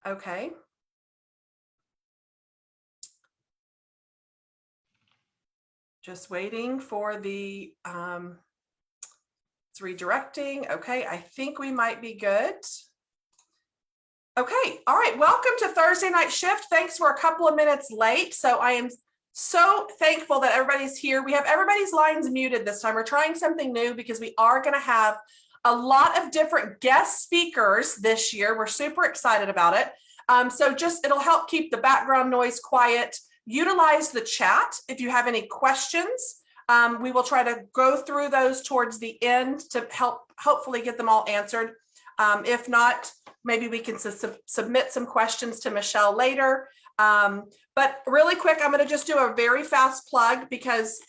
Okay. Just waiting for the, it's redirecting. Okay, I think we might be good. Okay, all right, welcome to Thursday Night Shift. Thanks for a couple of minutes late. So I am so thankful that everybody's here. We have everybody's lines muted this time. We're trying something new because we are going to have a lot of different guest speakers this year. We're super excited about it. So just, it'll help keep the background noise quiet. Utilize the chat if you have any questions. We will try to go through those towards the end to help hopefully get them all answered. If not, maybe we can submit some questions to Michelle later. But really quick, I'm going to just do a very fast plug because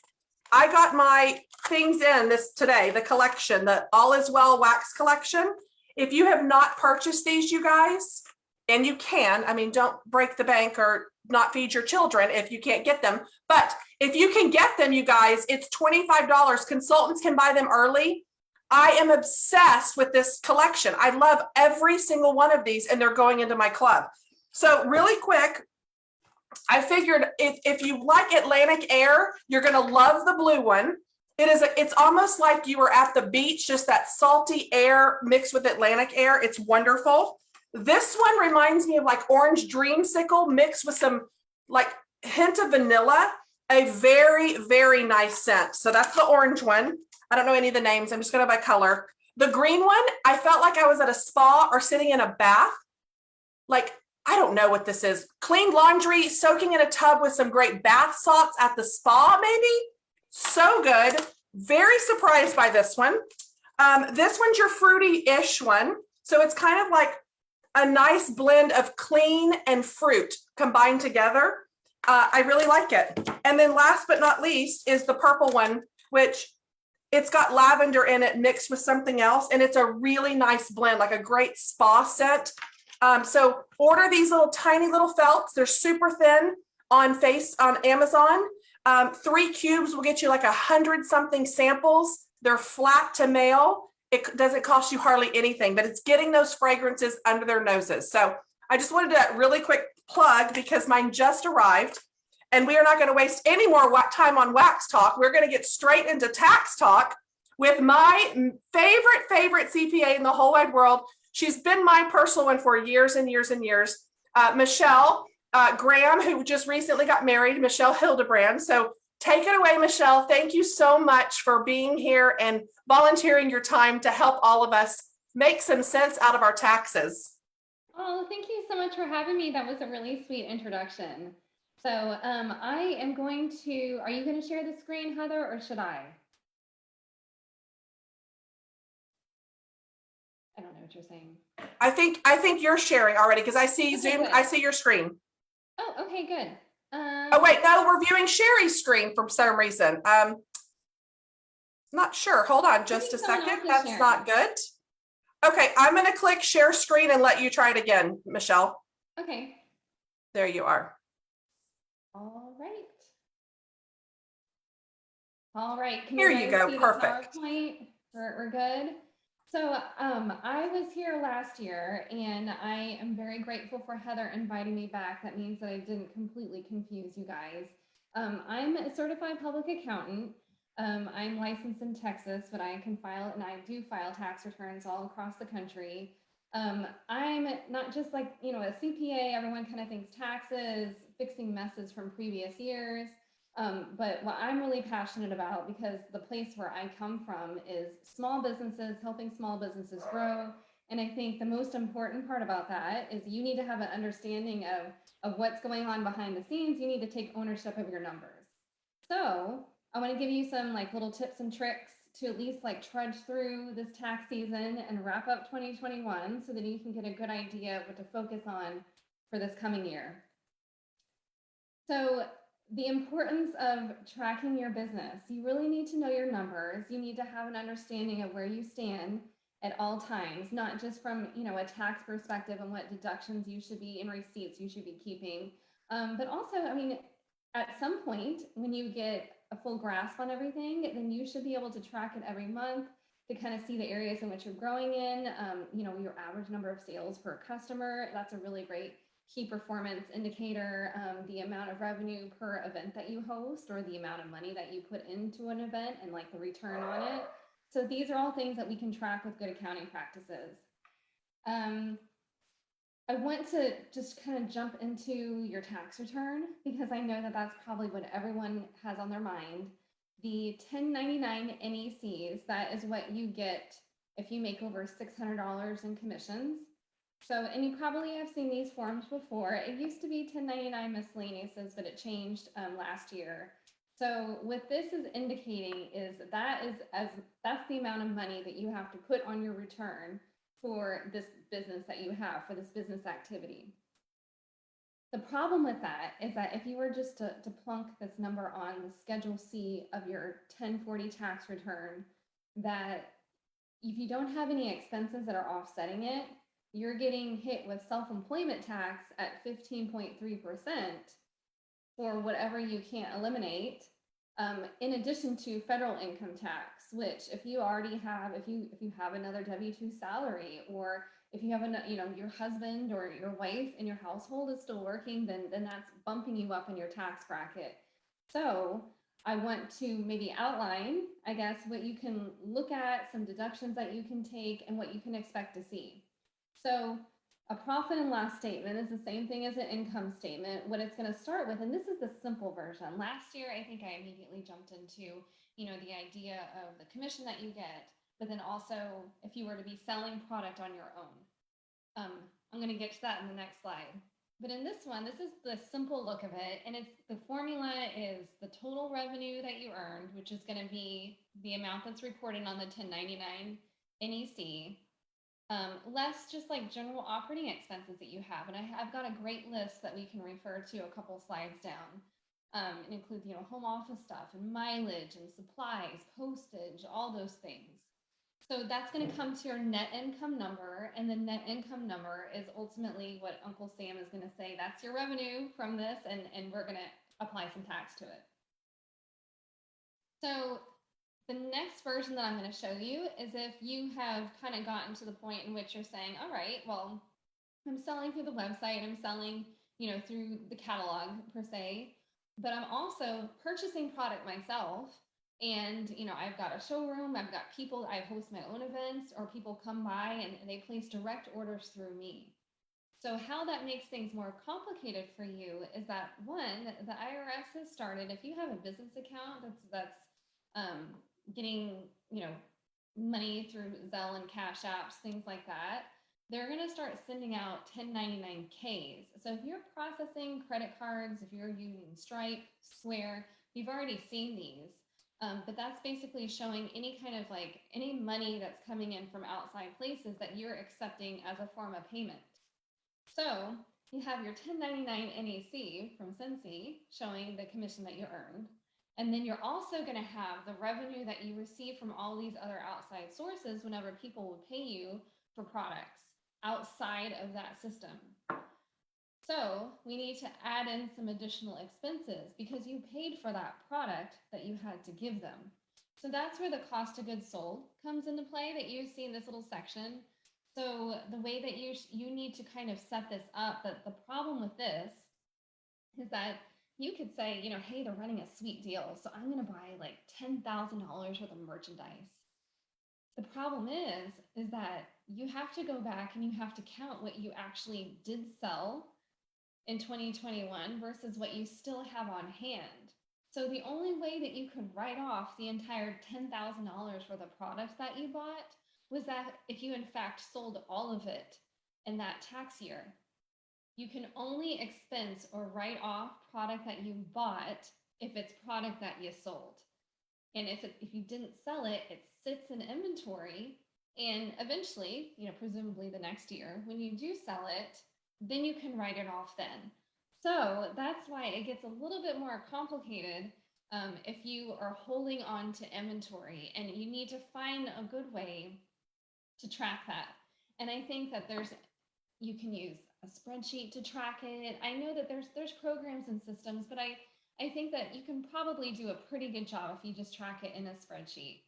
I got my things in this today, the collection, the All Is Well wax collection. If you have not purchased these, you guys, and you can, I mean, don't break the bank or not feed your children if you can't get them. But if you can get them, you guys, it's $25. Consultants can buy them early. I am obsessed with this collection. I love every single one of these, and they're going into my club. So really quick, I figured if you like Atlantic air, you're going to love the blue one. It's almost like you were at the beach, just that salty air mixed with Atlantic air. It's wonderful. This one reminds me of like orange dreamsicle mixed with some like hint of vanilla. A very, very nice scent. So that's the orange one. I don't know any of the names. I'm just going to by color. The green one, I felt like I was at a spa or sitting in a bath. Like, I don't know what this is. Clean laundry, soaking in a tub with some great bath salts at the spa, maybe. So good. Very surprised by this one. This one's your fruity-ish one. So it's kind of like a nice blend of clean and fruit combined together. I really like it. And then last but not least is the purple one, which it's got lavender in it mixed with something else. And it's a really nice blend, like a great spa scent. So order these little tiny little felts. They're super thin on Amazon. 3 cubes will get you like 100-something samples. They're flat to mail. It doesn't cost you hardly anything, but it's getting those fragrances under their noses. So I just wanted to really quick plug because mine just arrived, and we are not going to waste any more time on wax talk. We're going to get straight into tax talk with my favorite CPA in the whole wide world. She's been my personal one for years and years and years. Michelle Graham, who just recently got married, Michelle Hildebrand. So take it away, Michelle. Thank you so much for being here and volunteering your time to help all of us make some sense out of our taxes. Oh, thank you so much for having me. That was a really sweet introduction. So I am going to, are you going to share the screen, Heather, or should I? I don't know what you're saying. I think you're sharing already because I see Okay, Zoom. good. I see your screen. Oh, okay, good. Oh wait, no, we're viewing Sherry's screen for some reason. Not sure. Hold on just a second. That's sharing. Not good. Okay, I'm going to click share screen and let you try it again, Michelle. Okay. There you are. All right. All right. Can Here you you go. see Perfect. the PowerPoint? We're good. So I was here last year, and I am very grateful for Heather inviting me back. That means that I didn't completely confuse you guys. I'm a certified public accountant. I'm licensed in Texas, but I can file, and I do file tax returns all across the country. I'm not just like, a CPA. Everyone kind of thinks taxes, fixing messes from previous years. But what I'm really passionate about, because the place where I come from is small businesses, helping small businesses grow. And I think the most important part about that is you need to have an understanding of what's going on behind the scenes. You need to take ownership of your numbers. So I want to give you some like little tips and tricks to at least like trudge through this tax season and wrap up 2021 so that you can get a good idea of what to focus on for this coming year. So the importance of tracking your business. You really need to know your numbers. You need to have an understanding of where you stand at all times, not just from a tax perspective and what deductions you should be and receipts you should be keeping, but also, at some point when you get a full grasp on everything, then you should be able to track it every month, to kind of see the areas in which you're growing in, your average number of sales per customer. That's a really great key performance indicator. The amount of revenue per event that you host, or the amount of money that you put into an event and like the return on it. So these are all things that we can track with good accounting practices. I want to just kind of jump into your tax return, because I know that that's probably what everyone has on their mind. The 1099 NECs, that is what you get if you make over $600 in commissions. So, and you probably have seen these forms before. It used to be 1099 miscellaneouses, but it changed last year. So what this is indicating is that's the amount of money that you have to put on your return for this business that you have, for this business activity. The problem with that is that if you were just to plunk this number on the Schedule C of your 1040 tax return, that if you don't have any expenses that are offsetting it, you're getting hit with self-employment tax at 15.3% for whatever you can't eliminate, in addition to federal income tax, which if you already have, if you have another W-2 salary, or if you have your husband or your wife in your household is still working, then that's bumping you up in your tax bracket. So I want to maybe outline, I guess, what you can look at, some deductions that you can take, and what you can expect to see. So a profit and loss statement is the same thing as an income statement. What it's going to start with, and this is the simple version. Last year, I think I immediately jumped into, the idea of the commission that you get, but then also if you were to be selling product on your own. I'm going to get to that in the next slide. But in this one, this is the simple look of it. And the formula is the total revenue that you earned, which is going to be the amount that's reported on the 1099 NEC, less just like general operating expenses that you have. And I've got a great list that we can refer to a couple slides down. It includes, home office stuff and mileage and supplies, postage, all those things. So that's going to come to your net income number, and the net income number is ultimately what Uncle Sam is going to say, that's your revenue from this, and we're going to apply some tax to it. So the next version that I'm going to show you is if you have kind of gotten to the point in which you're saying, all right, well, I'm selling through the website, I'm selling, through the catalog per se, but I'm also purchasing product myself. And, I've got a showroom, I've got people, I host my own events, or people come by and they place direct orders through me. So how that makes things more complicated for you is that, one, the IRS has started, if you have a business account that's getting, money through Zelle and Cash Apps, things like that, they're going to start sending out 1099-Ks. So if you're processing credit cards, if you're using Stripe, Square, you've already seen these. But that's basically showing any kind of any money that's coming in from outside places that you're accepting as a form of payment. So you have your 1099 NEC from Scentsy showing the commission that you earned. And then you're also going to have the revenue that you receive from all these other outside sources whenever people will pay you for products outside of that system. So we need to add in some additional expenses because you paid for that product that you had to give them. So that's where the cost of goods sold comes into play that you see in this little section. So the way that you need to kind of set this up, that the problem with this is that you could say, hey, they're running a sweet deal, so I'm going to buy like $10,000 worth of merchandise. The problem is that you have to go back and you have to count what you actually did sell in 2021 versus what you still have on hand. So the only way that you could write off the entire $10,000 for the product that you bought was that if you in fact sold all of it in that tax year. You can only expense or write off product that you bought if it's product that you sold. And if you didn't sell it, it sits in inventory, and eventually, presumably the next year, when you do sell it, then you can write it off then. So that's why it gets a little bit more complicated if you are holding on to inventory, and you need to find a good way to track that. And I think that you can use a spreadsheet to track it. I know that there's programs and systems, but I think that you can probably do a pretty good job if you just track it in a spreadsheet.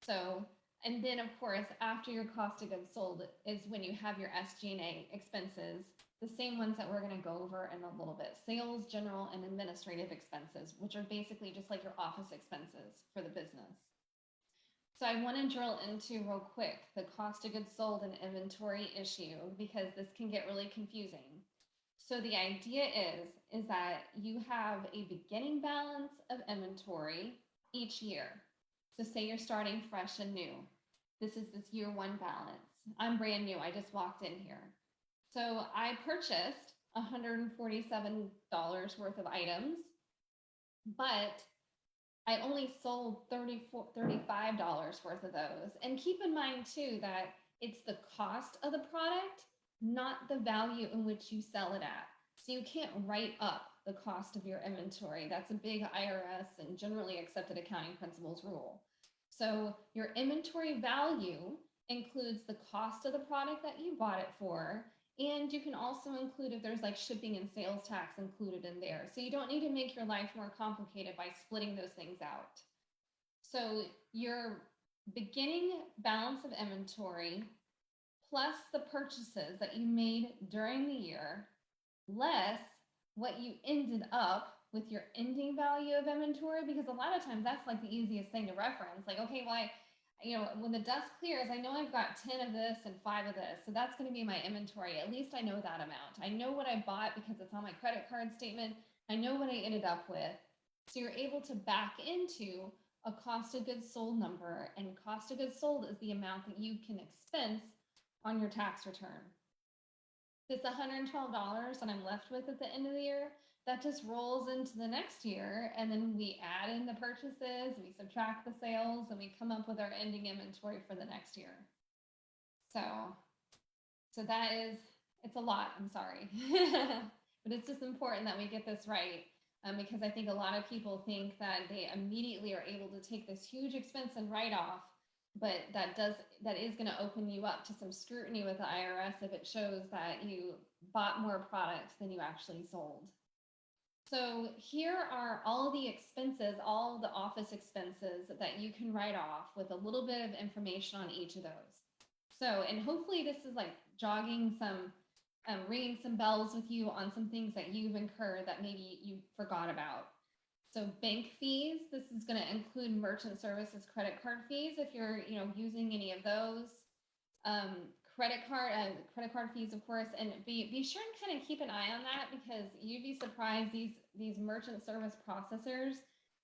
So And then of course, after your cost of goods sold is when you have your SG&A expenses, the same ones that we're going to go over in a little bit: sales, general, and administrative expenses, which are basically just like your office expenses for the business. So I want to drill into real quick the cost of goods sold and inventory issue, because this can get really confusing. So the idea is that you have a beginning balance of inventory each year. So say you're starting fresh and new. This is this year one balance. I'm brand new. I just walked in here. So I purchased $147 worth of items, but I only sold $35 worth of those. And keep in mind too, that it's the cost of the product, not the value in which you sell it at. So you can't write up the cost of your inventory. That's a big IRS and generally accepted accounting principles rule. So your inventory value includes the cost of the product that you bought it for. And you can also include if there's like shipping and sales tax included in there. So you don't need to make your life more complicated by splitting those things out. So your beginning balance of inventory plus the purchases that you made during the year, less what you ended up with your ending value of inventory, because a lot of times that's like the easiest thing to reference. Like, okay, well, when the dust clears, I know I've got 10 of this and 5 of this. So that's going to be my inventory. At least I know that amount. I know what I bought because it's on my credit card statement. I know what I ended up with. So you're able to back into a cost of goods sold number, and cost of goods sold is the amount that you can expense on your tax return. This $112 that I'm left with at the end of the year, that just rolls into the next year, and then we add in the purchases, we subtract the sales, and we come up with our ending inventory for the next year. So that is, it's a lot, I'm sorry. But it's just important that we get this right, because I think a lot of people think that they immediately are able to take this huge expense and write off, but that is going to open you up to some scrutiny with the IRS if it shows that you bought more product than you actually sold. So here are all the expenses, all the office expenses that you can write off, with a little bit of information on each of those. So, and hopefully this is like jogging some, ringing some bells with you on some things that you've incurred that maybe you forgot about. So bank fees, this is going to include merchant services, credit card fees, if you're using any of those. Credit card fees, of course, and be sure and kind of keep an eye on that, because you'd be surprised, these merchant service processors,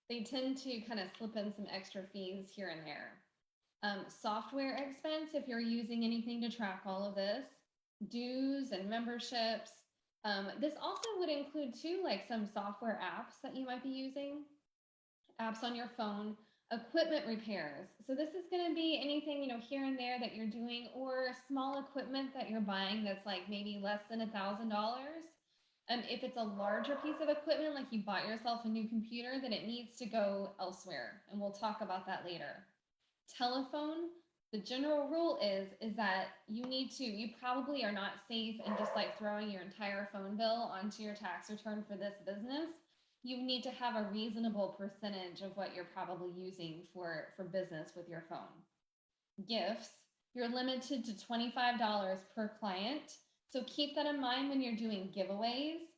they tend to kind of slip in some extra fees here and there. Software expense, if you're using anything to track all of this, dues and memberships. This also would include too, like some software apps that you might be using, apps on your phone. Equipment repairs. So this is going to be anything, here and there that you're doing, or small equipment that you're buying that's like maybe less than $1,000. If it's a larger piece of equipment, like you bought yourself a new computer, then it needs to go elsewhere. And we'll talk about that later. Telephone, the general rule is that you probably are not safe in just like throwing your entire phone bill onto your tax return for this business. You need to have a reasonable percentage of what you're probably using for business with your phone. Gifts, you're limited to $25 per client. So keep that in mind when you're doing giveaways.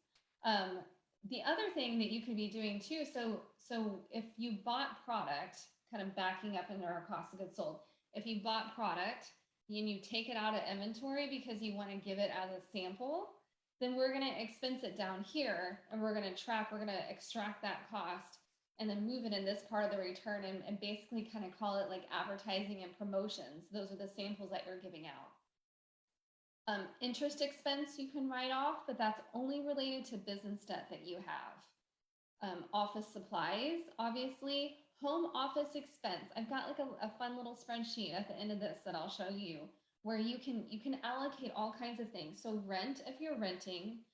The other thing that you could be doing too, so if you bought product, kind of backing up into our cost of goods sold, if you bought product and you take it out of inventory because you want to give it as a sample, then we're going to expense it down here, and we're going to extract that cost and then move it in this part of the return, and basically kind of call it like advertising and promotions. Those are the samples that you're giving out. Interest expense you can write off, but that's only related to business debt that you have. Office supplies, obviously. Home office expense. I've got like a fun little spreadsheet at the end of this that I'll show you, where you can allocate all kinds of things. So rent, if you're renting,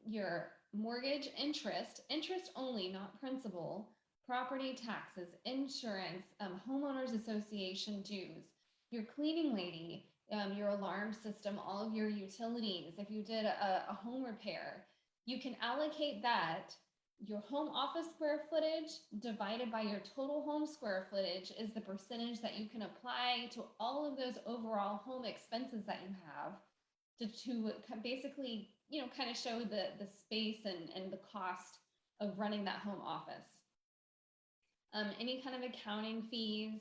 your mortgage interest only, not principal, property taxes, insurance, homeowners association dues, your cleaning lady, your alarm system, all of your utilities. If you did a home repair, you can allocate that your home office square footage divided by your total home square footage is the percentage that you can apply to all of those overall home expenses that you have to basically, kind of show the space and the cost of running that home office. Any kind of accounting fees,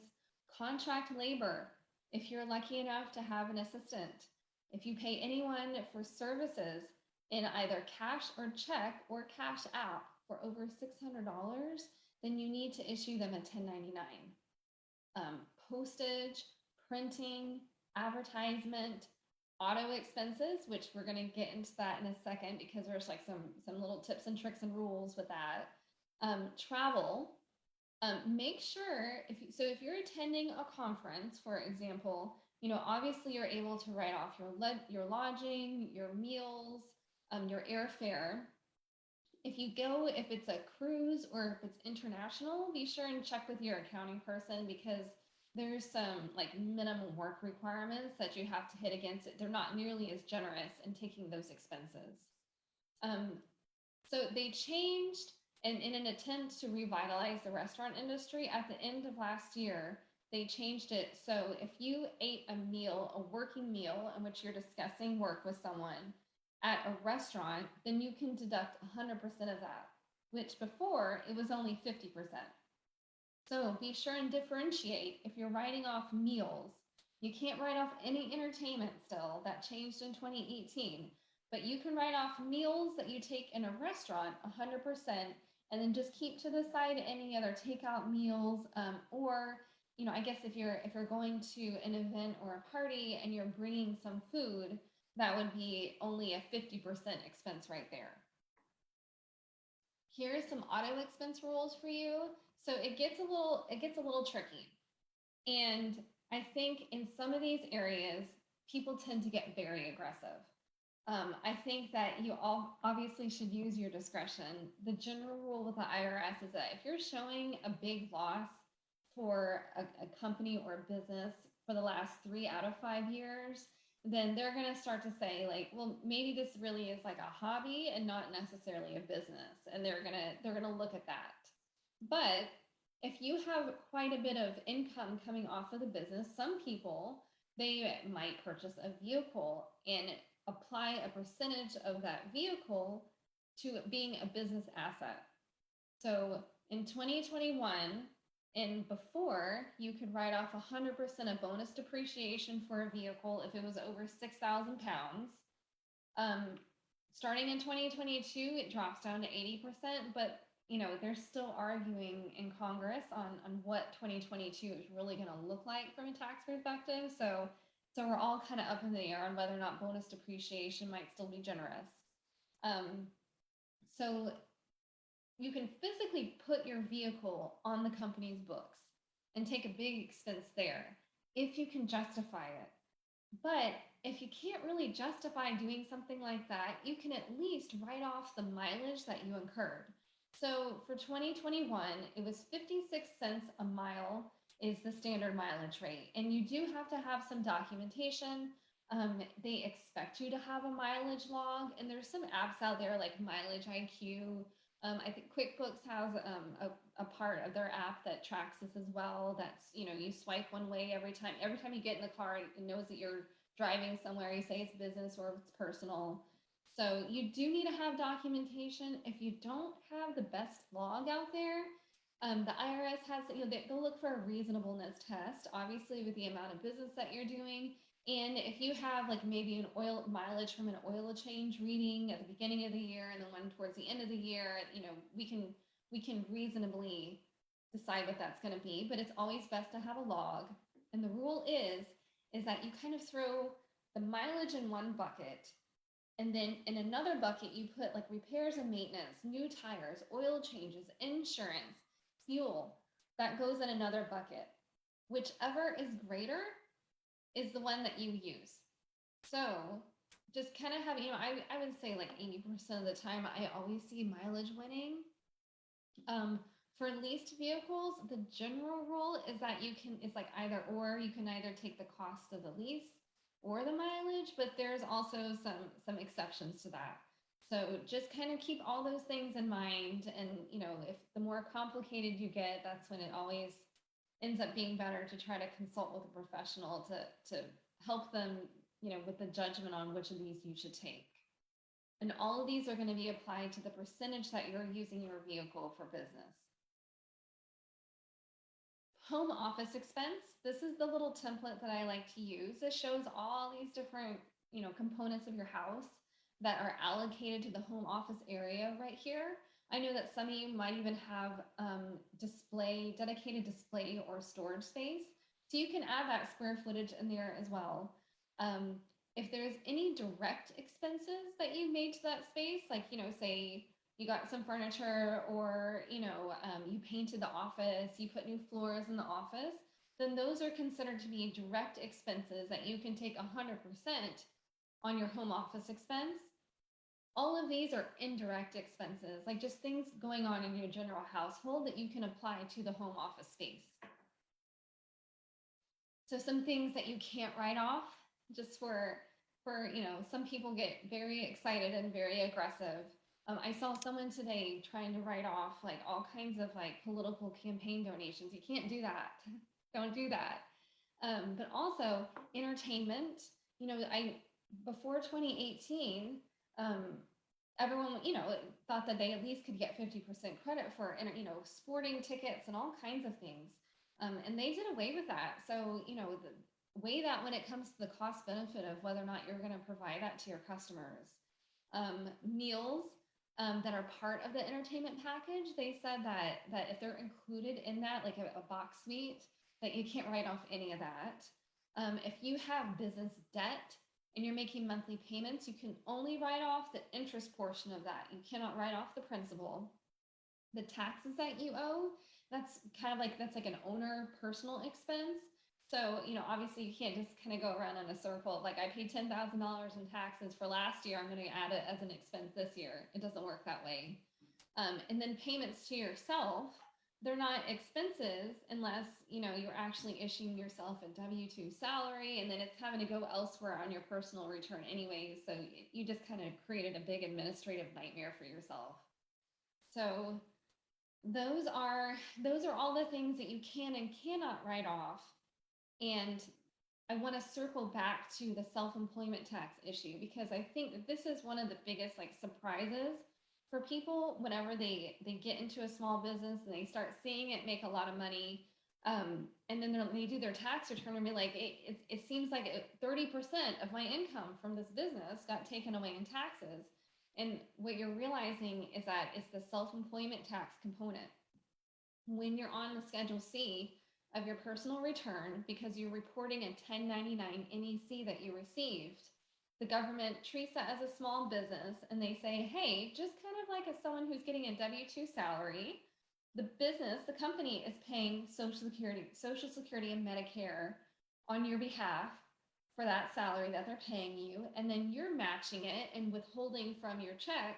contract labor, if you're lucky enough to have an assistant, if you pay anyone for services in either cash or check or cash app for over $600, then you need to issue them a 1099. Postage, printing, advertisement, auto expenses, which we're going to get into that in a second because there's like some little tips and tricks and rules with that. Travel. Make sure if you're attending a conference, for example, obviously you're able to write off your lodging, your meals, your airfare. If it's a cruise or if it's international, be sure and check with your accounting person because there's some like minimum work requirements that you have to hit against it. They're not nearly as generous in taking those expenses. So they changed, and in an attempt to revitalize the restaurant industry at the end of last year, they changed it. So if you ate a working meal in which you're discussing work with someone at a restaurant, then you can deduct 100% of that, which before it was only 50%. So be sure and differentiate if you're writing off meals. You can't write off any entertainment still. That changed in 2018. But you can write off meals that you take in a restaurant 100%, and then just keep to the side any other takeout meals, or I guess if you're going to an event or a party and you're bringing some food, that would be only a 50% expense right there. Here's some auto expense rules for you. So it gets a little tricky, and I think in some of these areas people tend to get very aggressive. I think that you all obviously should use your discretion. The general rule with the IRS is that if you're showing a big loss for a company or a business for the last 3 out of 5 years, then they're going to start to say like, well, maybe this really is like a hobby and not necessarily a business. And they're going to look at that. But if you have quite a bit of income coming off of the business, some people, they might purchase a vehicle and apply a percentage of that vehicle to being a business asset. So in 2021 and before, you could write off 100% of bonus depreciation for a vehicle if it was over 6,000 pounds. Starting in 2022, it drops down to 80%, but they're still arguing in Congress on what 2022 is really going to look like from a tax perspective. So we're all kind of up in the air on whether or not bonus depreciation might still be generous. So you can physically put your vehicle on the company's books and take a big expense there if you can justify it. But if you can't really justify doing something like that, you can at least write off the mileage that you incurred. So for 2021, it was 56 cents a mile is the standard mileage rate. And you do have to have some documentation. They expect you to have a mileage log, and there's some apps out there like Mileage IQ. I think QuickBooks has a part of their app that tracks this as well. That's, you swipe one way every time you get in the car, it knows that you're driving somewhere. You say it's business or it's personal. So you do need to have documentation. If you don't have the best log out there, the IRS has, they'll look for a reasonableness test, obviously with the amount of business that you're doing. And if you have like maybe an oil mileage from an oil change reading at the beginning of the year and then one towards the end of the year, we can reasonably decide what that's going to be, but it's always best to have a log. And the rule is that you kind of throw the mileage in one bucket, and then in another bucket, you put like repairs and maintenance, new tires, oil changes, insurance, fuel. That goes in another bucket. Whichever is greater is the one that you use. So just kind of have, I would say like 80% of the time, I always see mileage winning. For leased vehicles, the general rule is that it's like either or. You can either take the cost of the lease or the mileage, but there's also some exceptions to that. So just kind of keep all those things in mind. And, you know, if the more complicated you get, that's when it always ends up being better to try to consult with a professional to help them, you know, with the judgment on which of these you should take. And all of these are going to be applied to the percentage that you're using your vehicle for business. Home office expense. This is the little template that I like to use. This shows all these different, you know, components of your house that are allocated to the home office area right here. I know that some of you might even have dedicated display or storage space. So you can add that square footage in there as well. If there's any direct expenses that you made to that space, like, you know, say you got some furniture or, you know, you painted the office, you put new floors in the office, then those are considered to be direct expenses that you can take 100% on your home office expense. All of these are indirect expenses, like just things going on in your general household that you can apply to the home office space. So some things that you can't write off, just for you know, some people get very excited and very aggressive. I saw someone today trying to write off like all kinds of like political campaign donations. You can't do that. Don't do that. But also entertainment. You know, before 2018, everyone, you know, thought that they at least could get 50% credit for, you know, sporting tickets and all kinds of things. And they did away with that. So, you know, weigh that when it comes to the cost benefit of whether or not you're going to provide that to your customers. Meals that are part of the entertainment package, they said that if they're included in that, like a box suite, that you can't write off any of that. If you have business debt and you're making monthly payments, you can only write off the interest portion of that. You cannot write off the principal. The taxes that you owe, that's like an owner personal expense. So, you know, obviously you can't just kind of go around in a circle. Like I paid $10,000 in taxes for last year, I'm going to add it as an expense this year. It doesn't work that way. And then payments to yourself, they're not expenses unless, you know, you're actually issuing yourself a W-2 salary, and then it's having to go elsewhere on your personal return anyways. So you just kind of created a big administrative nightmare for yourself. So those are all the things that you can and cannot write off. And I want to circle back to the self-employment tax issue, because I think that this is one of the biggest like surprises for people whenever they get into a small business and they start seeing it make a lot of money. And then they do their tax return and be like, it seems like 30% of my income from this business got taken away in taxes. And what you're realizing is that it's the self-employment tax component. When you're on the Schedule C of your personal return, because you're reporting a 1099 NEC that you received, the government treats that as a small business and they say, hey, just kind of like as someone who's getting a W-2 salary, the company is paying Social Security and Medicare on your behalf for that salary that they're paying you, and then you're matching it and withholding from your check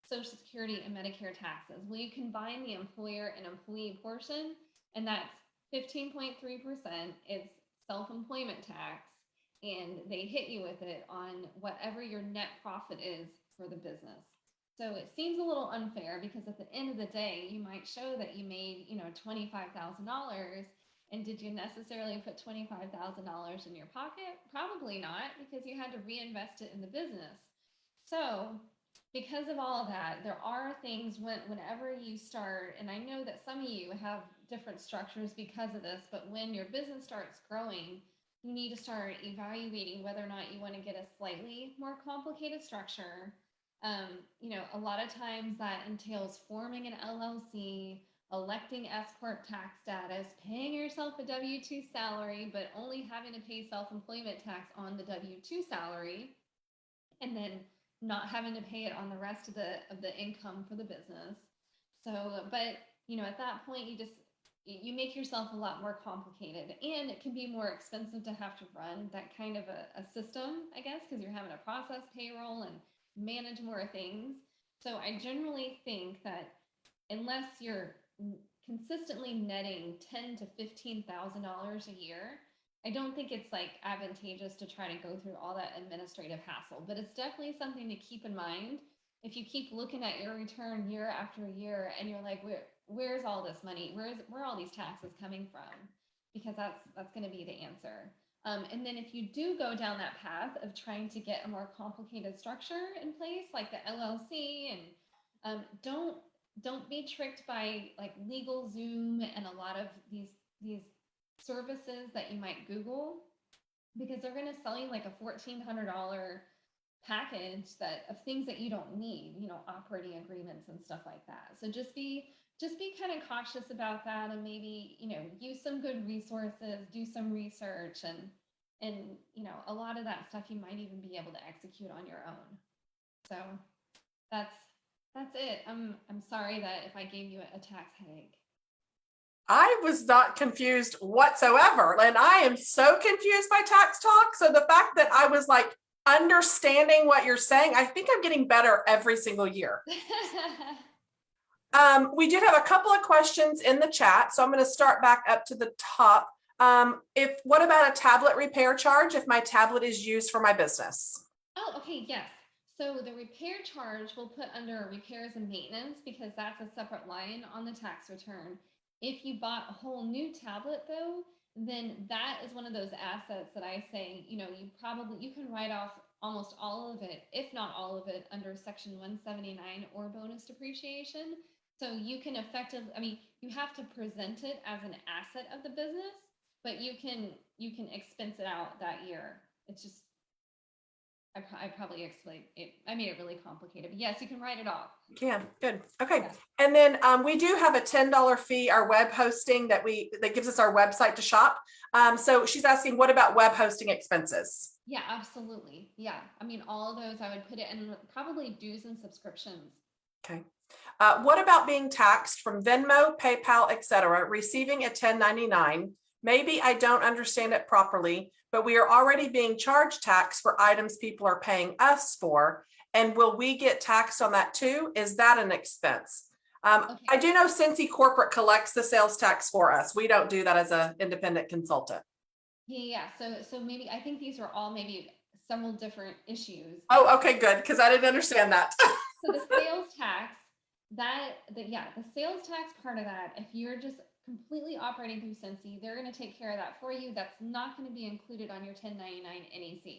Social Security and Medicare taxes. Well, you combine the employer and employee portion, and that's 15.3%. It's self-employment tax, and they hit you with it on whatever your net profit is for the business. So it seems a little unfair, because at the end of the day, you might show that you made, you know, $25,000. And did you necessarily put $25,000 in your pocket? Probably not, because you had to reinvest it in the business. So because of all of that, there are things whenever you start, and I know that some of you have different structures because of this, but when your business starts growing, you need to start evaluating whether or not you want to get a slightly more complicated structure. You know, a lot of times that entails forming an LLC, electing S Corp tax status, paying yourself a W-2 salary, but only having to pay self-employment tax on the W-2 salary, and then not having to pay it on the rest of the income for the business. So, but you know, at that point, you make yourself a lot more complicated, and it can be more expensive to have to run that kind of a system, I guess, because you're having to process payroll and manage more things. So I generally think that unless you're consistently netting $10,000 to $15,000 a year, I don't think it's like advantageous to try to go through all that administrative hassle, but it's definitely something to keep in mind if you keep looking at your return year after year and you're like, where's all this money? Where are all these taxes coming from? Because that's going to be the answer. And then if you do go down that path of trying to get a more complicated structure in place, like the LLC, and don't be tricked by like LegalZoom and a lot of these services that you might Google, because they're going to sell you like a $1,400 package that of things that you don't need, operating agreements and stuff like that. So just be kind of cautious about that, and maybe, use some good resources, do some research, and a lot of that stuff you might even be able to execute on your own. So that's it. I'm sorry that if I gave you a tax headache. I was not confused whatsoever. And I am so confused by tax talk. So the fact that I was like understanding what you're saying, I think I'm getting better every single year. We did have a couple of questions in the chat, so I'm going to start back up to the top. What about a tablet repair charge if my tablet is used for my business? Oh, okay, yes. So the repair charge we'll put under repairs and maintenance, because that's a separate line on the tax return. If you bought a whole new tablet though, then that is one of those assets that I say, you can write off almost all of it, if not all of it, under Section 179 or bonus depreciation. So you can effectively, you have to present it as an asset of the business, but you can expense it out that year. It's just, I probably explained it. I made it really complicated, but yes, you can write it off. Yeah, good. Okay. Yeah. And then we do have a $10 fee, our web hosting that gives us our website to shop. So she's asking, what about web hosting expenses? Yeah, absolutely. Yeah. All of those I would put it in probably dues and subscriptions. Okay. What about being taxed from Venmo, PayPal, etc., receiving a 1099? Maybe I don't understand it properly, but we are already being charged tax for items people are paying us for. And will we get taxed on that too? Is that an expense? Okay. I do know Scentsy Corporate collects the sales tax for us. We don't do that as an independent consultant. Yeah. So maybe I think these are all maybe several different issues. Oh, okay, good, because I didn't understand that. So the sales tax, the sales tax part of that, if you're just completely operating through Scentsy, they're going to take care of that for you. That's not going to be included on your 1099 NEC.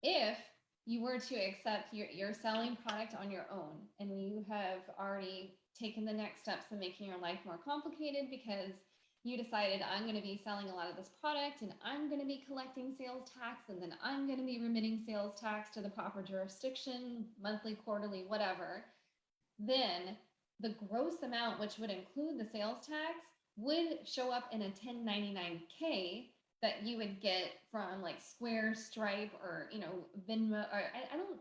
If you were to accept you're selling product on your own and you have already taken the next steps in making your life more complicated because you decided, I'm going to be selling a lot of this product and I'm going to be collecting sales tax, and then I'm going to be remitting sales tax to the proper jurisdiction, monthly, quarterly, whatever, then the gross amount, which would include the sales tax, would show up in a 1099K that you would get from like Square, Stripe, or Venmo. Or I don't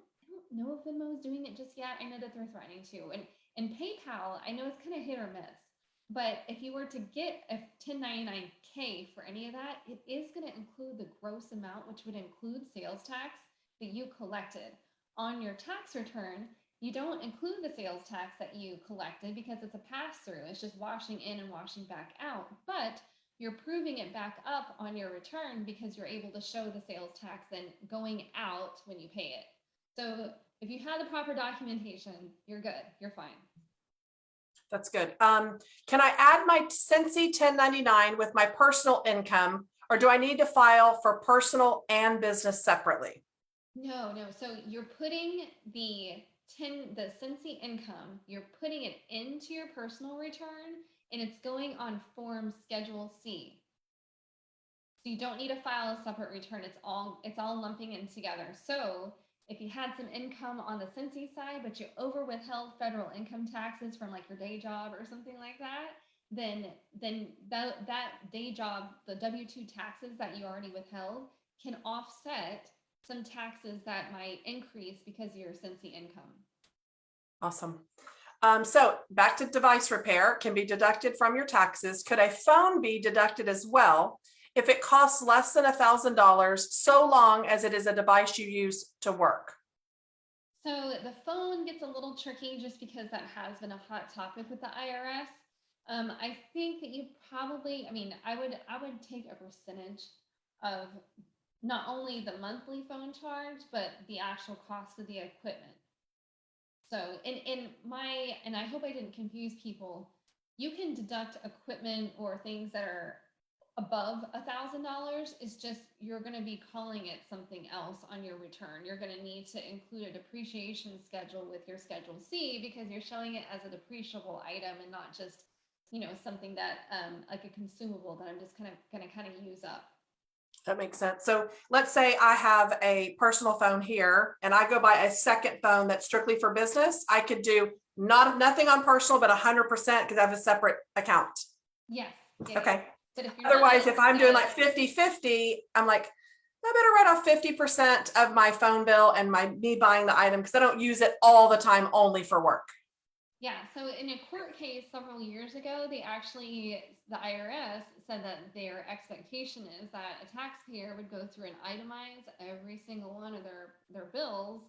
know if Venmo is doing it just yet. I know that they're threatening to, and PayPal, I know it's kind of hit or miss. But if you were to get a 1099K for any of that, it is going to include the gross amount, which would include sales tax that you collected. On your tax return, you don't include the sales tax that you collected because it's a pass-through. It's just washing in and washing back out. But you're proving it back up on your return because you're able to show the sales tax then going out when you pay it. So if you have the proper documentation, you're good. You're fine. That's good. Can I add my Scentsy 1099 with my personal income, or do I need to file for personal and business separately? No. So you're putting the Scentsy income, you're putting it into your personal return, and it's going on Form Schedule C. So you don't need to file a separate return. It's all lumping in together. So if you had some income on the Scentsy side, but you withheld federal income taxes from like your day job or something like that, then that day job, the W-2 taxes that you already withheld can offset some taxes that might increase because of your Scentsy income. Awesome. So back to device repair can be deducted from your taxes. Could a phone be deducted as well if it costs less than $1,000, so long as it is a device you use to work? So the phone gets a little tricky just because that has been a hot topic with the IRS. I think that you probably, I would take a percentage of not only the monthly phone charge, but the actual cost of the equipment. So and I hope I didn't confuse people. You can deduct equipment or things that are above $1,000. It's just you're going to be calling it something else on your return. You're going to need to include a depreciation schedule with your Schedule C because you're showing it as a depreciable item and not just, something that like a consumable that I'm just going to use up. That makes sense. So let's say I have a personal phone here and I go buy a second phone that's strictly for business. I could do nothing on personal, but 100% because I have a separate account. Yes. Yeah, okay. yeah. But if Otherwise, if I'm doing like 50-50, I'm like, I better write off 50% of my phone bill and me buying the item because I don't use it all the time only for work. Yeah, so in a court case several years ago, the IRS said that their expectation is that a taxpayer would go through and itemize every single one of their bills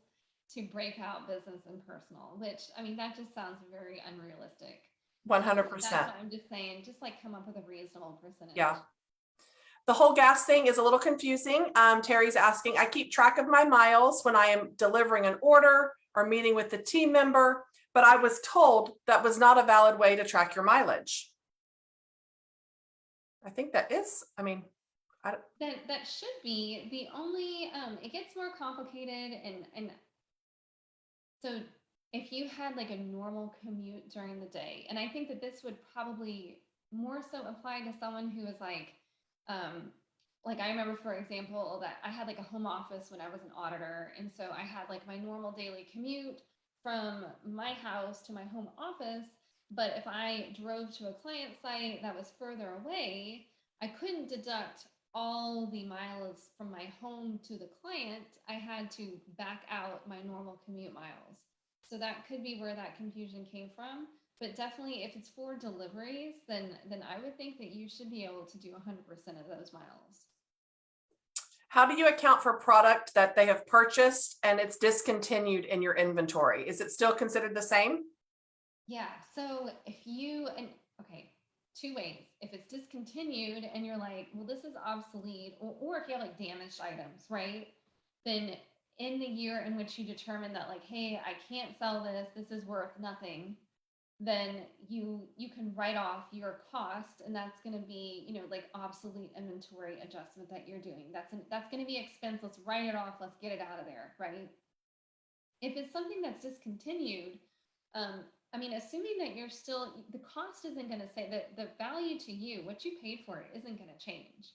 to break out business and personal, which, I mean, that just sounds very unrealistic. 100%. That's why I'm just saying, just like come up with a reasonable percentage. Yeah. The whole gas thing is a little confusing. Terry's asking, I keep track of my miles when I am delivering an order or meeting with the team member, but I was told that was not a valid way to track your mileage. I think that is, I mean, that should be the only, it gets more complicated and so if you had like a normal commute during the day, and I think that this would probably more so apply to someone who is like I remember, for example, that I had like a home office when I was an auditor. And so I had like my normal daily commute from my house to my home office. But if I drove to a client site that was further away, I couldn't deduct all the miles from my home to the client. I had to back out my normal commute miles. So that could be where that confusion came from. But definitely if it's for deliveries, then I would think that you should be able to do 100% of those miles. How do you account for product that they have purchased and it's discontinued in your inventory? Is it still considered the same? Yeah, so okay, two ways. If it's discontinued and you're like, well, this is obsolete, or if you have like damaged items, right? Then in the year in which you determine that like, hey, I can't sell this is worth nothing, then you can write off your cost, and that's going to be, like obsolete inventory adjustment that you're doing. That's going to be expense. Let's write it off. Let's get it out of there, right? If it's something that's discontinued, I mean, assuming that you're still, the cost isn't going to say that the value to you, what you paid for it, isn't going to change.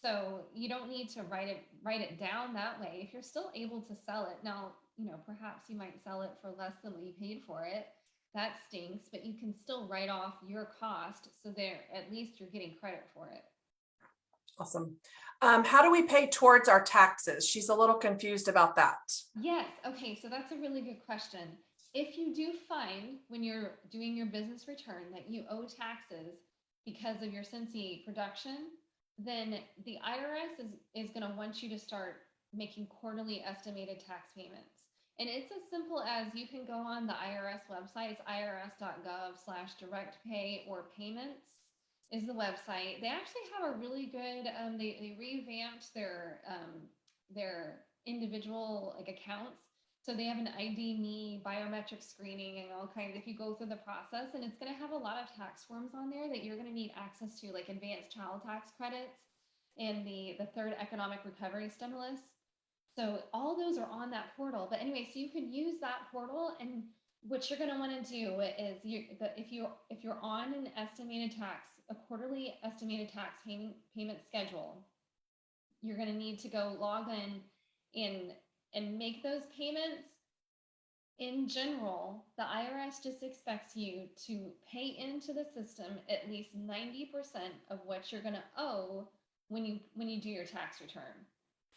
So you don't need to write it down that way. If you're still able to sell it now, perhaps you might sell it for less than what you paid for it. That stinks, but you can still write off your cost. So there, at least you're getting credit for it. Awesome. How do we pay towards our taxes? She's a little confused about that. Yes. Okay. So that's a really good question. If you do find when you're doing your business return that you owe taxes because of your Scentsy production, then the IRS is going to want you to start making quarterly estimated tax payments. And it's as simple as you can go on the IRS website. It's irs.gov/directpay or payments is the website. They actually have a really good, they revamped their individual like accounts. So they have an ID me biometric screening and all kinds. If you go through the process, and it's going to have a lot of tax forms on there that you're going to need access to, like advanced child tax credits and the third economic recovery stimulus. So all those are on that portal. But anyway, so you can use that portal, and what you're going to want to do is if you're on an estimated tax, a quarterly estimated tax payment schedule, you're going to need to go log in and make those payments. In general, the IRS just expects you to pay into the system at least 90% of what you're going to owe when you do your tax return.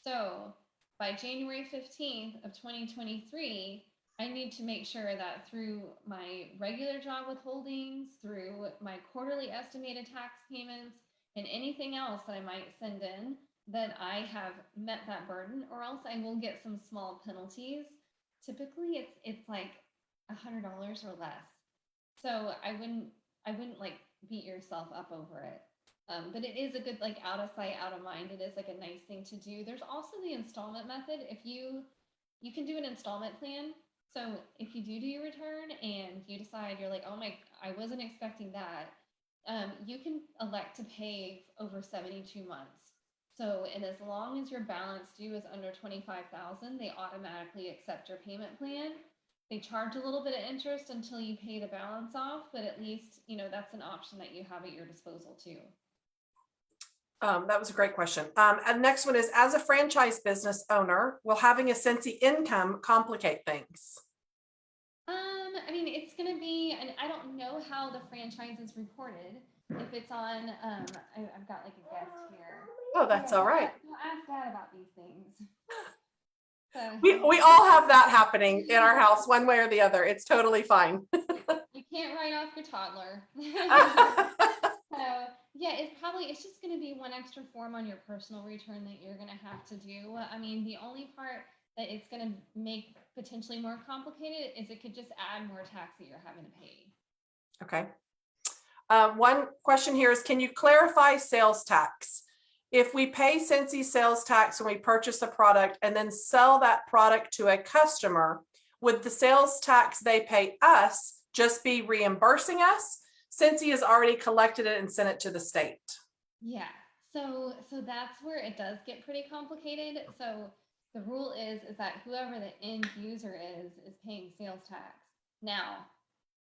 So by January 15th of 2023, I need to make sure that through my regular job withholdings, through my quarterly estimated tax payments, and anything else that I might send in, that I have met that burden, or else I will get some small penalties. Typically it's like $100 or less. So I wouldn't like beat yourself up over it. But it is a good, like, out of sight, out of mind. It is like a nice thing to do. There's also the installment method. If you can do an installment plan So if you do your return and you decide you're like, oh my, I wasn't expecting that, you can elect to pay over 72 months. So, and as long as your balance due is under 25,000, they automatically accept your payment plan. They charge a little bit of interest until you pay the balance off, but at least, that's an option that you have at your disposal too. That was a great question. And next one is, as a franchise business owner, will having a Scentsy income complicate things? I mean, it's going to be, and I don't know how the franchise is reported. If it's on, I've got like a guest here. Oh, that's all right. We'll ask Dad about these things. So, We all have that happening in our house one way or the other. It's totally fine. you can't write off your toddler. So yeah, it's just going to be one extra form on your personal return that you're going to have to do. I mean, the only part that it's going to make potentially more complicated is it could just add more tax that you're having to pay. Okay. One question here is, can you clarify sales tax? If we pay Scentsy sales tax when we purchase a product and then sell that product to a customer, would the sales tax they pay us just be reimbursing us? Scentsy has already collected it and sent it to the state. Yeah, so that's where it does get pretty complicated. So the rule is that whoever the end user is paying sales tax. Now,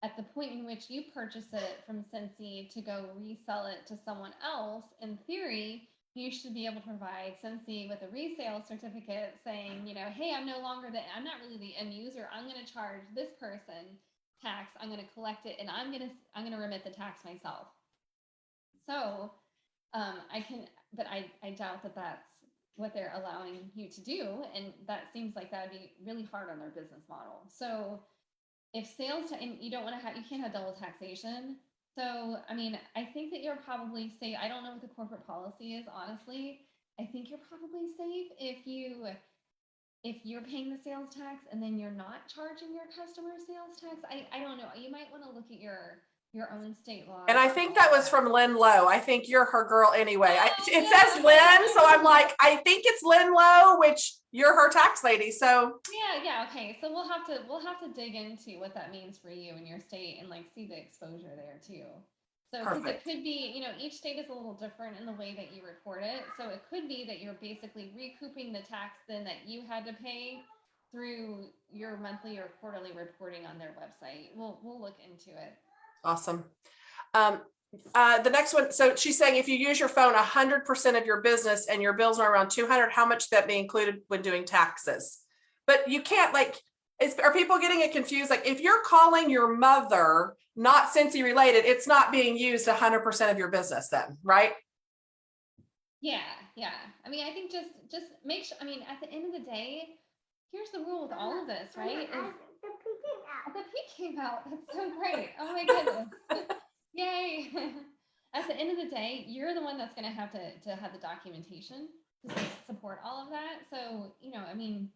at the point in which you purchase it from Scentsy to go resell it to someone else, in theory, you should be able to provide Scentsy with a resale certificate saying, hey, I'm not really the end user. I'm going to charge this person tax. I'm going to collect it, and I'm going to remit the tax myself. So but I doubt that that's what they're allowing you to do, and that seems like that would be really hard on their business model. So if sales and you can't have double taxation. So I mean, I think that you're probably safe. I don't know what the corporate policy is, honestly. I think you're probably safe if you're paying the sales tax and then you're not charging your customer sales tax. I don't know. You might want to look at your own state law. And I think that was from Lynn Lowe. I think you're her girl anyway. It yeah. says Lynn, so I'm like, I think it's Lynn Lowe, which you're her tax lady. So yeah, okay. So we'll have to dig into what that means for you and your state and like see the exposure there too. So because it could be, each state is a little different in the way that you report it. So it could be that you're basically recouping the tax then that you had to pay through your monthly or quarterly reporting on their website. We'll look into it. Awesome. The next one. So she's saying if you use your phone 100% of your business and your bills are around 200, how much that be included when doing taxes? But you can't are people getting it confused? Like if you're calling your mother, not Scentsy related, it's not being used 100% of your business then, right? Yeah. I mean, I think just make sure, I mean, at the end of the day, here's the rule with all of this, right? The pig came out. That's so great. Oh my goodness. Yay. At the end of the day, you're the one that's going to have the documentation to support all of that. So, I mean,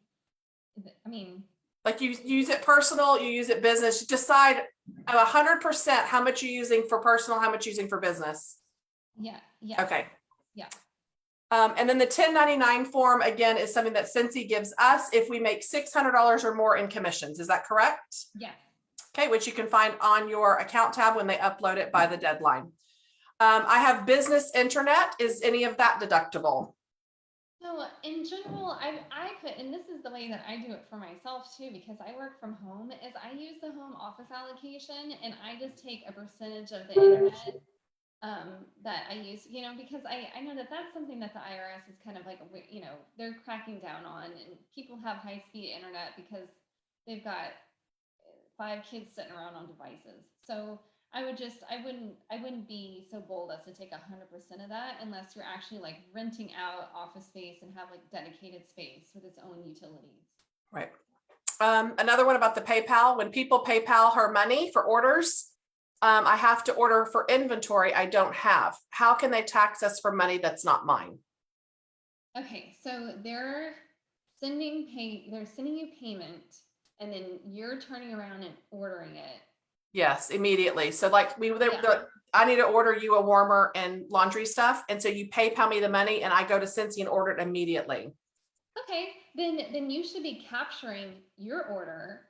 like you use it personal, you use it business, you decide 100% how much you're using for personal, how much you're using for business. Yeah. Okay. Yeah. And then the 1099 form, again, is something that Scentsy gives us if we make $600 or more in commissions. Is that correct? Yeah. Okay, which you can find on your account tab when they upload it by the deadline. I have business internet. Is any of that deductible? So in general, I put, and this is the way that I do it for myself too, because I work from home, is I use the home office allocation and I just take a percentage of the internet that I use, because I know that that's something that the IRS is kind of like, they're cracking down on, and people have high speed internet because they've got 5 kids sitting around on devices. So I wouldn't be so bold as to take 100% of that unless you're actually like renting out office space and have like dedicated space with its own utilities. Right. Another one about the PayPal. When people PayPal her money for orders, I have to order for inventory I don't have. How can they tax us for money that's not mine? Okay, so they're sending you payment and then you're turning around and ordering it. Yes, immediately. So like I need to order you a warmer and laundry stuff. And so you PayPal me the money and I go to Scentsy and order it immediately. Okay, then you should be capturing your order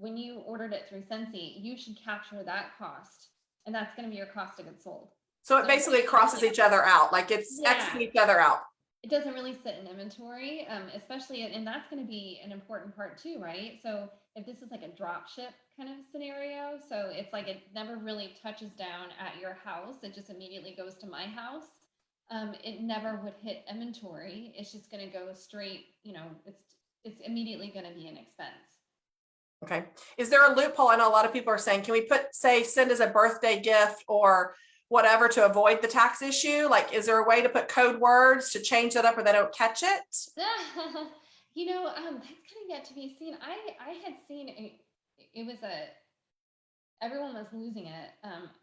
when you ordered it through Scentsy, you should capture that cost, and that's going to be your cost of goods sold. So it basically crosses each other out, like it's Xing each other out. It doesn't really sit in inventory, especially, and that's going to be an important part too, right? So if this is like a drop ship kind of scenario, so it's like it never really touches down at your house, it just immediately goes to my house. It never would hit inventory. It's just going to go straight, you know, it's immediately going to be an expense. Okay. Is there a loophole? I know a lot of people are saying, can we send as a birthday gift or whatever to avoid the tax issue? Like, is there a way to put code words to change that up or they don't catch it? You know, that's kind of yet to be seen. I had seen it was everyone was losing it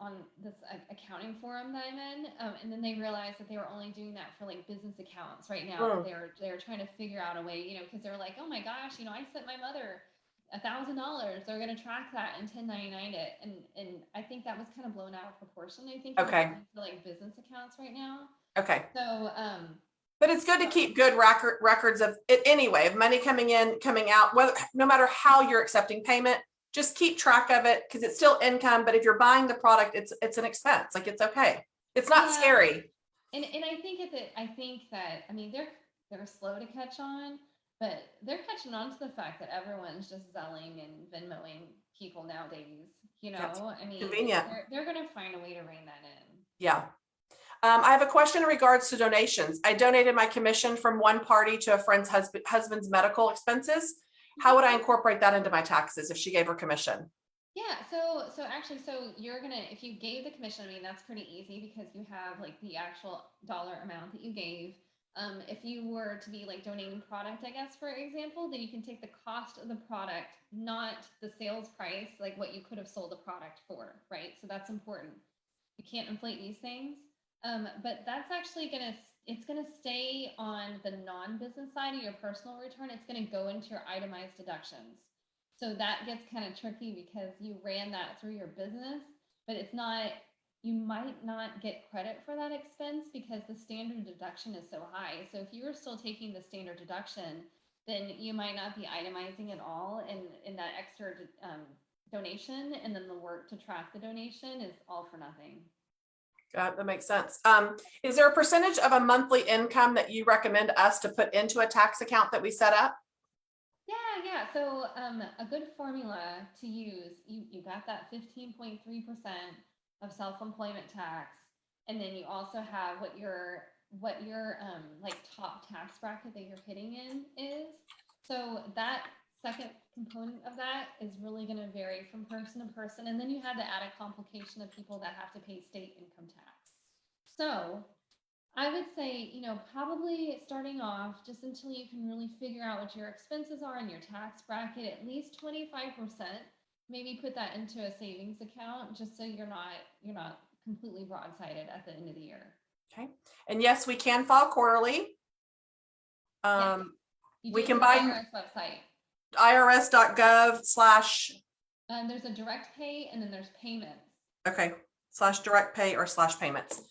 on this accounting forum that I'm in, and then they realized that they were only doing that for like business accounts right now. They were trying to figure out a way, you know, because they were like, oh my gosh, you know, I sent my mother $1,000. They're going to track that and 1099 it, and I think that was kind of blown out of proportion. I think okay, for like business accounts right now. Okay. So but it's good to keep good records of it anyway, of money coming in, coming out, whether no matter how you're accepting payment, just keep track of it because it's still income. But if you're buying the product, it's an expense. Like it's okay. It's not scary. And I think that I mean they're slow to catch on, but they're catching on to the fact that everyone's just Zelling and Venmoing people nowadays. You know, that's I mean, convenient. They're going to find a way to rein that in. Yeah. I have a question in regards to donations. I donated my commission from one party to a friend's husband's medical expenses. How would I incorporate that into my taxes if she gave her commission? Yeah, so actually, so you're gonna, if you gave the commission, I mean, that's pretty easy because you have like the actual dollar amount that you gave. If you were to be like donating product, I guess, for example, then you can take the cost of the product, not the sales price, like what you could have sold the product for, right? So that's important. You can't inflate these things. But that's actually it's gonna stay on the non-business side of your personal return. It's gonna go into your itemized deductions. So that gets kind of tricky because you ran that through your business, but it's not, you might not get credit for that expense because the standard deduction is so high. So if you were still taking the standard deduction, then you might not be itemizing at all in that extra donation, and then the work to track the donation is all for nothing. That makes sense. Is there a percentage of a monthly income that you recommend us to put into a tax account that we set up? Yeah. So a good formula to use, you got that 15.3% of self-employment tax, and then you also have what your like top tax bracket that you're hitting in is. So that second component of that is really going to vary from person to person, and then you have to add a complication of people that have to pay state income tax. So I would say, you know, probably starting off just until you can really figure out what your expenses are in your tax bracket, at least 25%, maybe put that into a savings account just so you're not completely broadsided at the end of the year. Okay. And yes, we can file quarterly. Yes. We can buy IRS website. irs.gov/ there's a direct pay and then there's payments. Okay. / direct pay or / payments.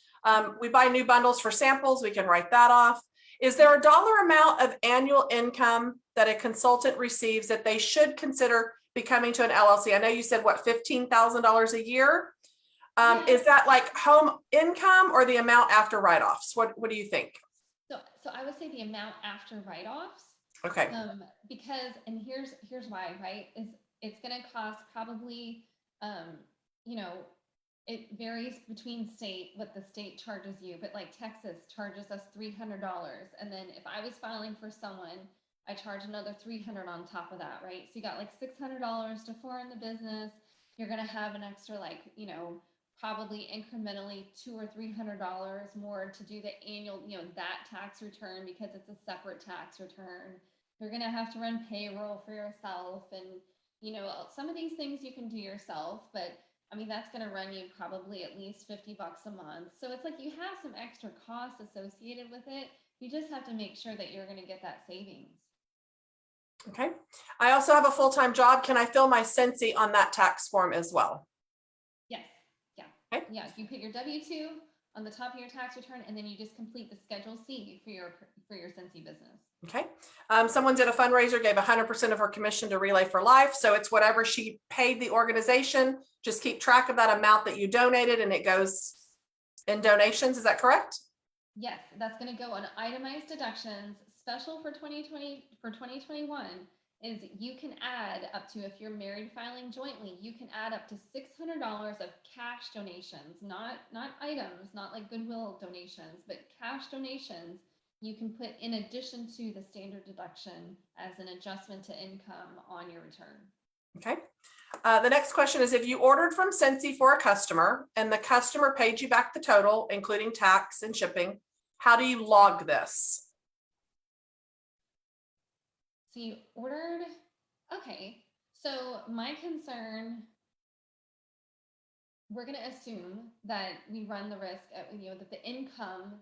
We buy new bundles for samples. We can write that off. Is there a dollar amount of annual income that a consultant receives that they should consider becoming to an LLC? I know you said what, $15,000 a year. Yes. Is that like home income or the amount after write-offs? What do you think? So I would say the amount after write-offs. Okay. Because, and here's why, right? It's going to cost probably, you know, it varies between state, what the state charges you, but like Texas charges us $300. And then if I was filing for someone, I charge another $300 on top of that, right? So you got like $600 to form the business. You're going to have an extra, like, you know, probably incrementally $200 or $300 more to do the annual, you know, that tax return because it's a separate tax return. You're going to have to run payroll for yourself. And, you know, some of these things you can do yourself, but I mean, that's going to run you probably at least $50 a month. So it's like you have some extra costs associated with it. You just have to make sure that you're going to get that savings. Okay. I also have a full-time job. Can I fill my Scentsy on that tax form as well? Yes. Yeah. Okay. Yeah. If you put your W-2 on the top of your tax return, and then you just complete the Schedule C for your Scentsy business. Okay. Someone did a fundraiser, gave 100% of her commission to Relay for Life. So it's whatever she paid the organization. Just keep track of that amount that you donated, and it goes in donations. Is that correct? Yes, that's going to go on itemized deductions. Special for 2021 is you can add up to, if you're married filing jointly, you can add up to $600 of cash donations, not items, not like Goodwill donations, but cash donations you can put in addition to the standard deduction as an adjustment to income on your return. Okay. The next question is, if you ordered from Scentsy for a customer and the customer paid you back the total, including tax and shipping, how do you log this? So you ordered, okay. So my concern, we're going to assume that we run the risk of, that the income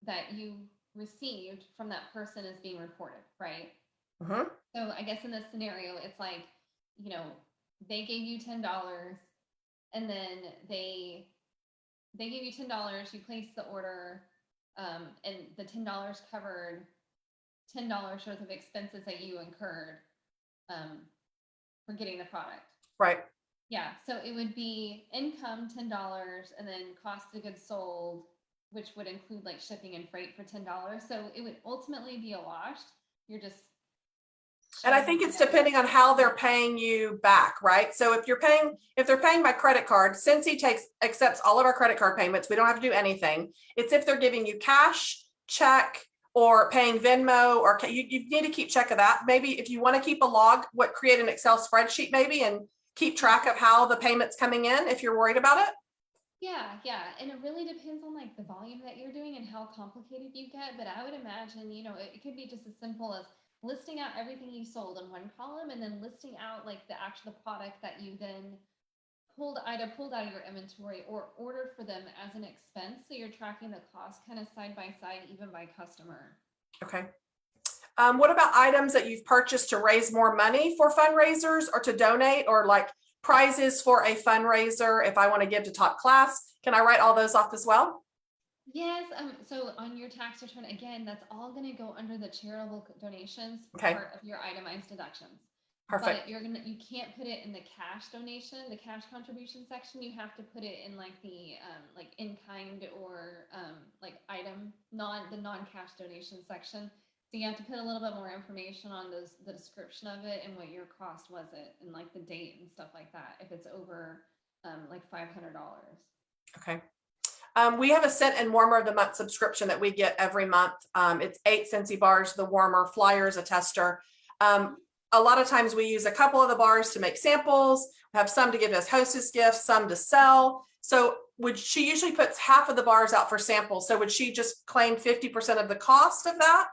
that you received from that person is being reported, right? Mm-hmm. So I guess in this scenario, it's like, they gave you $10 and then they gave you $10, you placed the order, and the $10 covered $10 worth of expenses that you incurred for getting the product. Right. Yeah. So it would be income $10 and then cost of goods sold, which would include like shipping and freight for $10. So it would ultimately be a wash. You're just. And I think it's depending on how they're paying you back, right? So if they're paying by credit card, Scentsy accepts all of our credit card payments. We don't have to do anything. It's if they're giving you cash, check, or paying Venmo, or you need to keep check of that. Maybe if you want to keep a log, create an Excel spreadsheet maybe and keep track of how the payment's coming in if you're worried about it. Yeah. And it really depends on like the volume that you're doing and how complicated you get. But I would imagine, it could be just as simple as listing out everything you sold in one column and then listing out like the actual product that you then pulled out of your inventory or ordered for them as an expense. So you're tracking the cost kind of side by side, even by customer. Okay. What about items that you've purchased to raise more money for fundraisers or to donate, or like prizes for a fundraiser? If I want to give to top class, can I write all those off as well? Yes. So on your tax return, again, that's all going to go under the charitable donations part of your itemized deductions. Perfect. But you can't put it in the cash donation, the cash contribution section. You have to put it in like the like in kind or like item the non-cash donation section. So you have to put a little bit more information on the description of it and what your cost was and like the date and stuff like that. If it's over like $500. Okay. We have a Scent and Warmer of the Month subscription that we get every month. It's 8 Scentsy bars, the warmer, flyers, a tester. A lot of times we use a couple of the bars to make samples. We have some to give as hostess gifts, some to sell. So she usually puts half of the bars out for samples. So would she just claim 50% of the cost of that?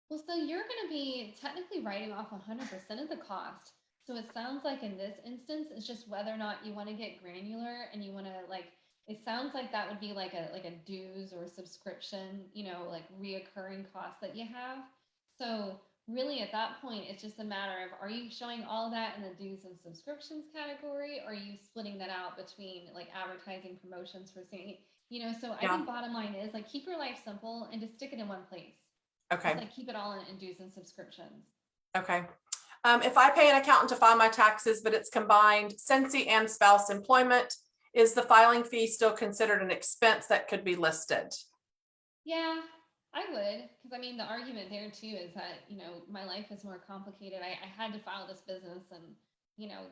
Well, so you're going to be technically writing off 100% of the cost. So it sounds like in this instance, it's just whether or not you want to get granular and you want to it sounds like that would be like a dues or subscription, like reoccurring costs that you have. So really at that point, it's just a matter of, are you showing all that in the dues and subscriptions category? Or are you splitting that out between like advertising promotions for saying, so I think bottom line is like, keep your life simple and just stick it in one place. Okay. Just like keep it all in dues and subscriptions. Okay. If I pay an accountant to file my taxes, but it's combined Scentsy and spouse employment, is the filing fee still considered an expense that could be listed? Yeah, I would. Because I mean, the argument there too is that, my life is more complicated. I had to file this business and,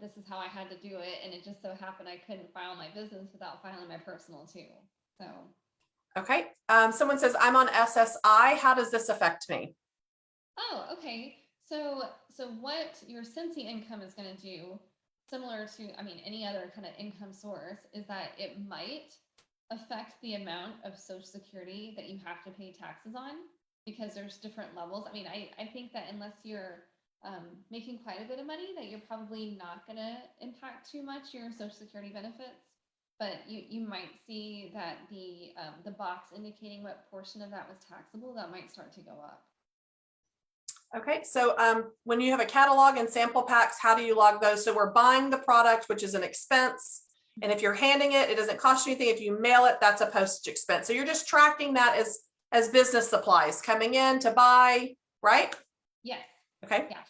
this is how I had to do it. And it just so happened I couldn't file my business without filing my personal too. So. Okay. Someone says, I'm on SSI. How does this affect me? Oh, okay. So what your Scentsy income is going to do, similar to, any other kind of income source, is that it might affect the amount of Social Security that you have to pay taxes on, because there's different levels. I think that unless you're making quite a bit of money, that you're probably not going to impact too much your Social Security benefits. But you might see that the box indicating what portion of that was taxable, that might start to go up. Okay, so when you have a catalog and sample packs, how do you log those? So we're buying the product, which is an expense. And if you're handing it, it doesn't cost you anything. If you mail it, that's a postage expense. So you're just tracking that as business supplies coming in to buy, right? Yes. Okay. Yeah.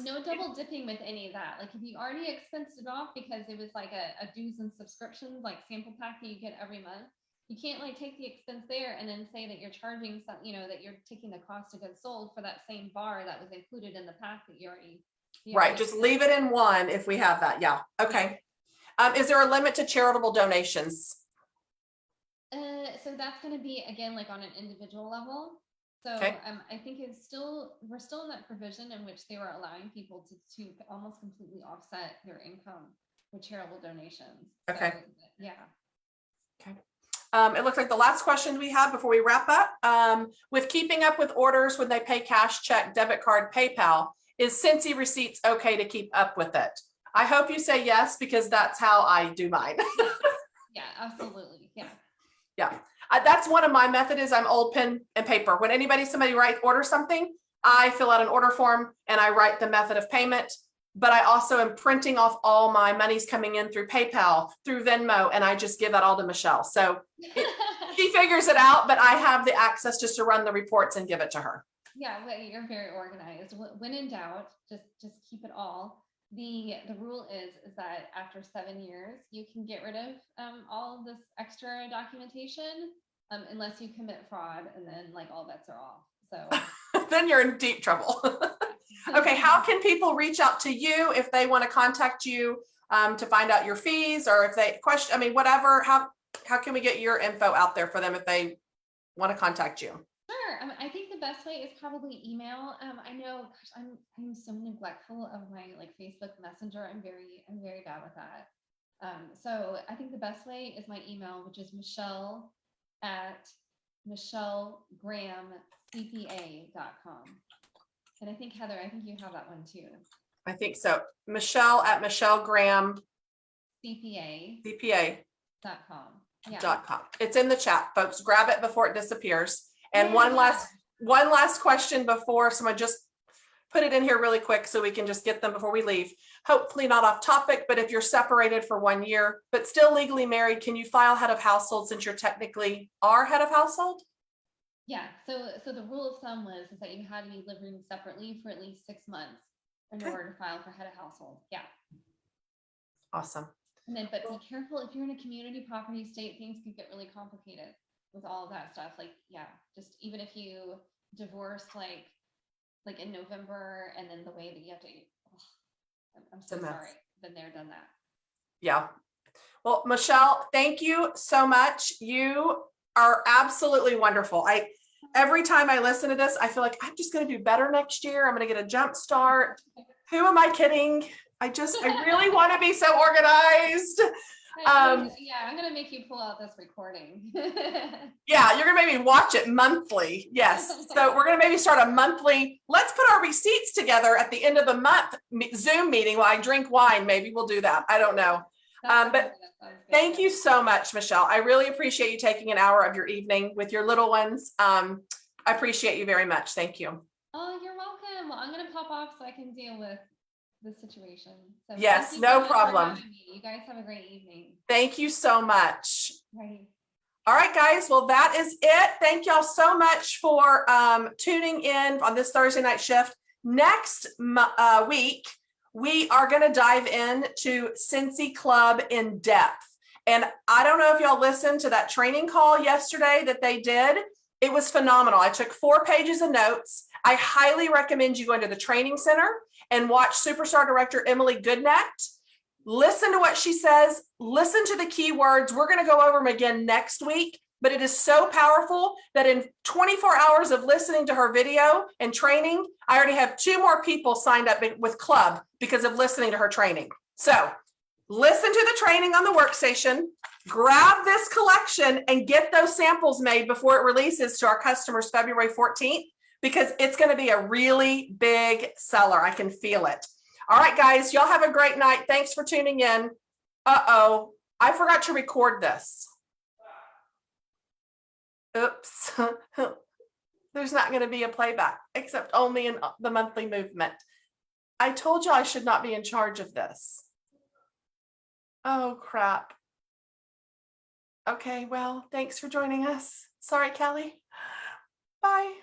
No double dipping with any of that. Like if you already expensed it off because it was like a dues and subscriptions, like sample pack that you get every month, you can't like take the expense there and then say that you're charging some, that you're taking the cost of goods sold for that same bar that was included in the pack that you already. Right. Just leave it in one if we have that. Yeah. Okay. Is there a limit to charitable donations? So that's going to be again like on an individual level. So Okay. I think we're still in that provision in which they were allowing people to almost completely offset their income with charitable donations. Okay. So, yeah. Okay. It looks like the last question we have before we wrap up, with keeping up with orders when they pay cash, check, debit card, PayPal, is Scentsy receipts okay to keep up with it? I hope you say yes, because that's how I do mine. Yeah, absolutely. Yeah. Yeah. That's one of my methods is I'm old pen and paper. When somebody order something, I fill out an order form and I write the method of payment, but I also am printing off all my monies coming in through PayPal, through Venmo, and I just give that all to Michelle. So she figures it out, but I have the access just to run the reports and give it to her. Yeah, well, you're very organized. When in doubt, just keep it all. The rule is that after 7 years, you can get rid of all of this extra documentation unless you commit fraud, and then like all bets are off. So Then you're in deep trouble. Okay, how can people reach out to you if they want to contact you to find out your fees, or if they question, whatever, how can we get your info out there for them if they want to contact you? Sure. I think the best way is probably email. I know, gosh, I'm so neglectful of my like Facebook Messenger. I'm very bad with that. So I think the best way is my email, which is michelle@michellegrahamcpa.com. And I think Heather, I think you have that one too. I think so. Michelle at Michelle Graham CPA.com. Yeah. .com. It's in the chat, folks. Grab it before it disappears. And Yeah. one last question before someone just put it in here really quick so we can just get them before we leave. Hopefully not off topic, but if you're separated for 1 year, but still legally married, can you file head of household since you're technically our head of household? Yeah. So the rule of thumb is that you had to be living separately for at least 6 months in order to file for head of household. Yeah. Awesome. And then, but be careful if you're in a community property state, things could get really complicated with all of that stuff. Like, yeah, just even if you divorced like in November, and then the way that you have to, I'm so sorry, been there, done that. Yeah. Well, Michelle, thank you so much. You are absolutely wonderful. Every time I listen to this, I feel like I'm just going to do better next year. I'm going to get a jump start. Who am I kidding? I really want to be so organized. Yeah, I'm gonna make you pull out this recording. Yeah, you're gonna maybe watch it monthly. Yes. So we're gonna maybe start a monthly, let's put our receipts together at the end of the month Zoom meeting while I drink wine. Maybe we'll do that. I don't know. But thank you so much, Michelle. I really appreciate you taking an hour of your evening with your little ones. I appreciate you very much. Thank you. Oh, you're welcome. Well, I'm gonna pop off so I can deal with the situation. So yes, no problem. You guys have a great evening. Thank you so much. Right. All right, guys. Well, that is it. Thank y'all so much for tuning in on this Thursday night shift. Next week, we are going to dive into Scentsy Club in depth. And I don't know if y'all listened to that training call yesterday that they did. It was phenomenal. I took 4 pages of notes. I highly recommend you go into the training center and watch Superstar Director Emily Goodnett. Listen to what she says. Listen to the keywords. We're going to go over them again next week, but it is so powerful that in 24 hours of listening to her video and training, I already have 2 more people signed up with Club because of listening to her training. So listen to the training on the workstation, grab this collection and get those samples made before it releases to our customers February 14th, because it's going to be a really big seller. I can feel it. All right, guys, y'all have a great night. Thanks for tuning in. Uh-oh, I forgot to record this. Oops. There's not going to be a playback, except only in the monthly movement. I told you I should not be in charge of this. Oh, crap. Okay, well, thanks for joining us. Sorry, Kelly. Bye.